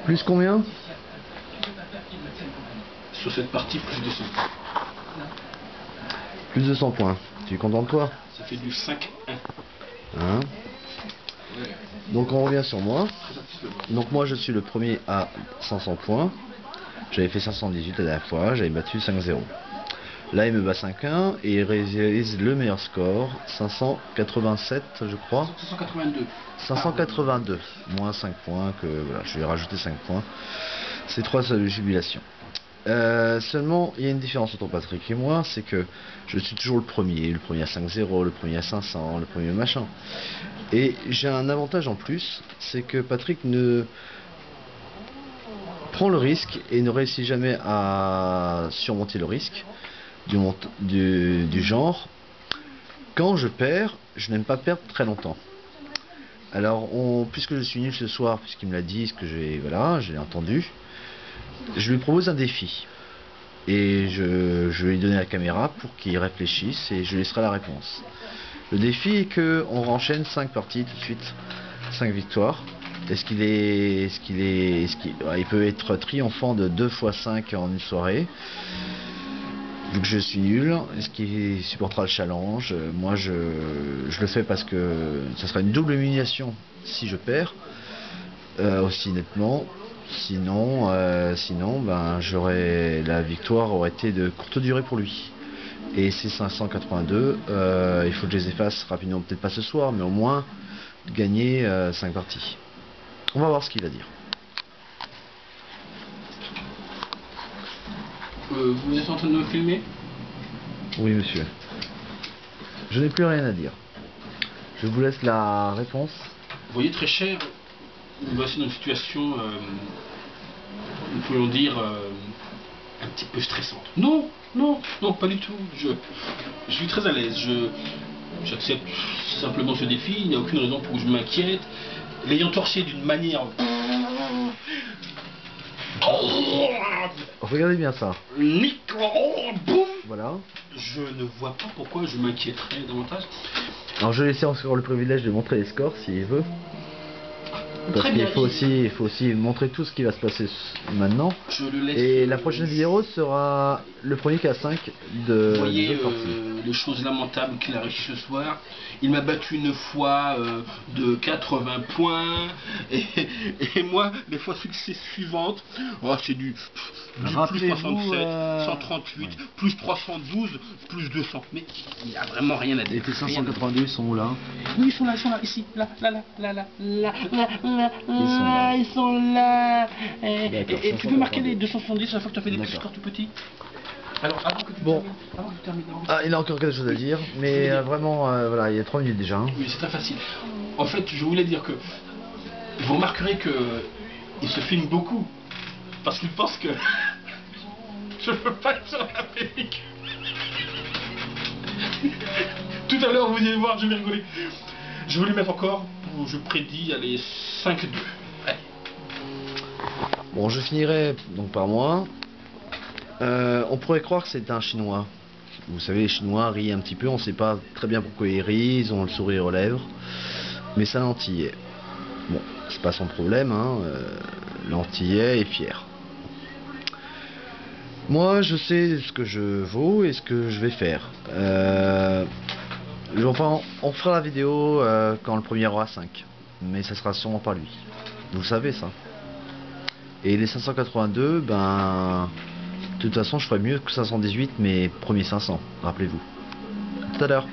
Plus combien? Sur cette partie, plus de 100. Plus de 100 points. Tu es content de toi? Ça fait du 5-1. Hein? Donc on revient sur moi. Donc moi je suis le premier à 500 points. J'avais fait 518 la dernière fois, j'avais battu 5-0. Là il me bat 5-1 et il réalise le meilleur score, 587 je crois. 582. 582, moins 5 points, que voilà, je vais rajouter 5 points. C'est 3 jubilations. Seulement, il y a une différence entre Patrick et moi, c'est que je suis toujours le premier à 5-0, le premier à 500, le premier machin. Et j'ai un avantage en plus, c'est que Patrick ne prend le risque et ne réussit jamais à surmonter le risque du genre. Quand je perds, je n'aime pas perdre très longtemps. Alors, puisque je suis nul ce soir, puisqu'il me l'a dit, voilà, j'ai entendu, je lui propose un défi. Et je vais lui donner la caméra pour qu'il réfléchisse et je laisserai la réponse. Le défi est qu'on enchaîne 5 parties tout de suite, 5 victoires. Il peut être triomphant de 2 x 5 en une soirée. Vu que je suis nul, est-ce qu'il supportera le challenge? Moi je le fais parce que ça sera une double humiliation si je perds aussi nettement. Sinon ben la victoire aurait été de courte durée pour lui. Et ces 582, il faut que je les efface rapidement, peut-être pas ce soir, mais au moins gagner 5 parties. On va voir ce qu'il va dire. Vous êtes en train de me filmer? Oui, monsieur. Je n'ai plus rien à dire. Je vous laisse la réponse. Vous voyez, très cher, nous voici dans une situation, nous pourrions dire, un petit peu stressante. Non, pas du tout. Je suis très à l'aise. J'accepte simplement ce défi. Il n'y a aucune raison pour que je m'inquiète. L'ayant torché d'une manière... Regardez bien ça. Boum. Voilà. Je ne vois pas pourquoi je m'inquiéterais davantage. Alors je vais laisser encore le privilège de montrer les scores s'il veut. Parce qu'il faut aussi montrer tout ce qui va se passer maintenant. Et la prochaine vidéo sera le premier qui a 5 de... Vous voyez parties. les choses lamentables qu'il a réussi ce soir. Il m'a battu une fois de 80 points. Et moi, les fois suivantes, c'est du plus 67, 138, ouais. Plus 312, plus 200. Mais il n'y a vraiment rien à dire. Et tes 582 sont où là? Oui, ils sont là, ici, là. Ils sont là. Et tu peux marquer les 270 à la fois que tu as fait des petits scores tout petits. Alors, avant que tu termines, il a encore quelque chose à dire, mais vraiment, voilà, il y a 3 minutes déjà. Hein. Oui, c'est très facile. En fait, je voulais dire que vous remarquerez que il se filme beaucoup parce qu'il pense que je ne peux pas être sur la pellicule. Tout à l'heure, vous allez voir, je vais rigoler. Je vais lui mettre encore, je prédis, allez, 5-2. Ouais. Bon, je finirai donc par moi. On pourrait croire que c'est un Chinois. Vous savez, les Chinois rient un petit peu, on ne sait pas très bien pourquoi ils rient, ils ont le sourire aux lèvres. Mais c'est un Antillais. Bon, c'est pas son problème, hein. L'Antillais est fier. Moi, je sais ce que je vaux et ce que je vais faire. Enfin, on fera la vidéo quand le premier aura 5. Mais ça sera sûrement pas lui. Vous le savez ça. Et les 582, ben... De toute façon, je ferai mieux que 518, mais premier 500, rappelez-vous. Tout à l'heure.